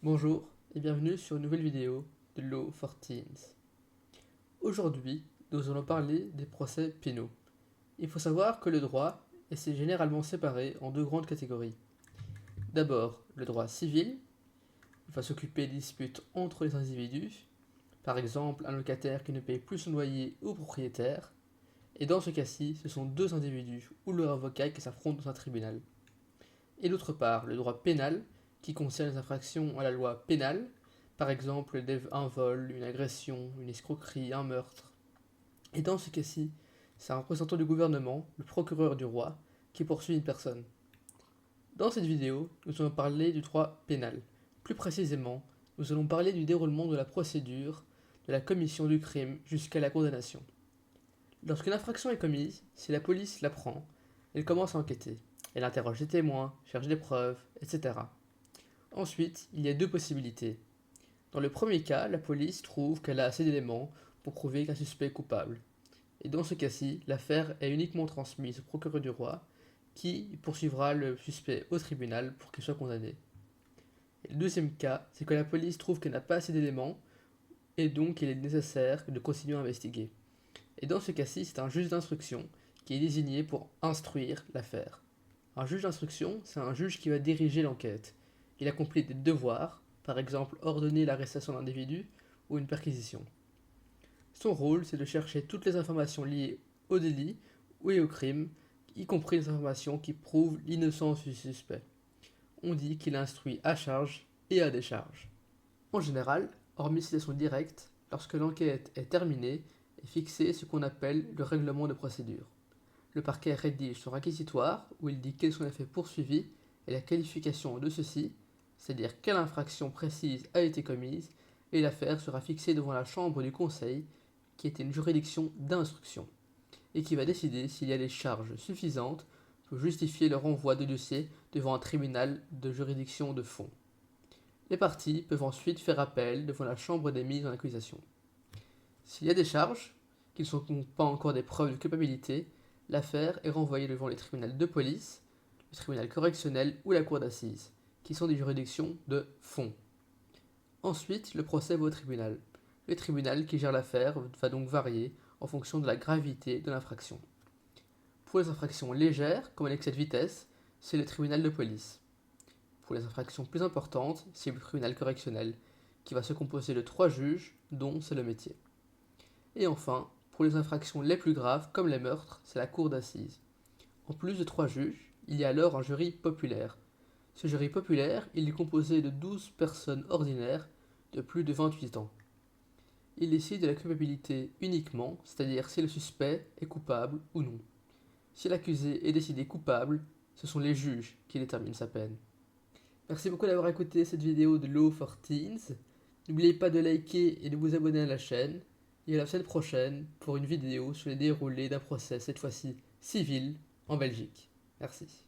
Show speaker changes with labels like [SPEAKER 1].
[SPEAKER 1] Bonjour et bienvenue sur une nouvelle vidéo de Law for Teens. Aujourd'hui, nous allons parler des procès pénaux. Il faut savoir que le droit est généralement séparé en deux grandes catégories. D'abord, le droit civil, il va s'occuper des disputes entre les individus, par exemple un locataire qui ne paye plus son loyer au propriétaire, et dans ce cas-ci, ce sont deux individus ou leur avocat qui s'affrontent dans un tribunal. Et d'autre part, le droit pénal, qui concerne les infractions à la loi pénale, par exemple un vol, une agression, une escroquerie, un meurtre. Et dans ce cas-ci, c'est un représentant du gouvernement, le procureur du roi, qui poursuit une personne. Dans cette vidéo, nous allons parler du droit pénal. Plus précisément, nous allons parler du déroulement de la procédure, de la commission du crime jusqu'à la condamnation. Lorsqu'une infraction est commise, si la police l'apprend, elle commence à enquêter. Elle interroge des témoins, cherche des preuves, etc. Ensuite, il y a deux possibilités. Dans le premier cas, la police trouve qu'elle a assez d'éléments pour prouver qu'un suspect est coupable. Et dans ce cas-ci, l'affaire est uniquement transmise au procureur du roi, qui poursuivra le suspect au tribunal pour qu'il soit condamné. Et le deuxième cas, c'est que la police trouve qu'elle n'a pas assez d'éléments, et donc il est nécessaire de continuer à investiguer. Et dans ce cas-ci, c'est un juge d'instruction qui est désigné pour instruire l'affaire. Un juge d'instruction, c'est un juge qui va diriger l'enquête. Il accomplit des devoirs, par exemple ordonner l'arrestation d'un individu ou une perquisition. Son rôle, c'est de chercher toutes les informations liées au délit ou au crime, y compris les informations qui prouvent l'innocence du suspect. On dit qu'il instruit à charge et à décharge. En général, hormis citation directe, lorsque l'enquête est terminée, est fixé ce qu'on appelle le règlement de procédure. Le parquet rédige son réquisitoire où il dit quels sont les faits poursuivis et la qualification de ceux-ci, c'est-à-dire quelle infraction précise a été commise, et l'affaire sera fixée devant la chambre du conseil, qui est une juridiction d'instruction, et qui va décider s'il y a des charges suffisantes pour justifier le renvoi de dossier devant un tribunal de juridiction de fond. Les parties peuvent ensuite faire appel devant la chambre des mises en accusation. S'il y a des charges, qui ne sont donc pas encore des preuves de culpabilité, l'affaire est renvoyée devant les tribunaux de police, le tribunal correctionnel ou la cour d'assises, qui sont des juridictions de fond. Ensuite, le procès va au tribunal. Le tribunal qui gère l'affaire va donc varier en fonction de la gravité de l'infraction. Pour les infractions légères, comme l'excès de vitesse, c'est le tribunal de police. Pour les infractions plus importantes, c'est le tribunal correctionnel, qui va se composer de 3 juges, dont c'est le métier. Et enfin, pour les infractions les plus graves, comme les meurtres, c'est la cour d'assises. En plus de 3 juges, il y a alors un jury populaire. Ce jury populaire, il est composé de 12 personnes ordinaires de plus de 28 ans. Il décide de la culpabilité uniquement, c'est-à-dire si le suspect est coupable ou non. Si l'accusé est décidé coupable, ce sont les juges qui déterminent sa peine. Merci beaucoup d'avoir écouté cette vidéo de Law for Teens. N'oubliez pas de liker et de vous abonner à la chaîne. Et à la semaine prochaine pour une vidéo sur les déroulés d'un procès, cette fois-ci civil, en Belgique. Merci.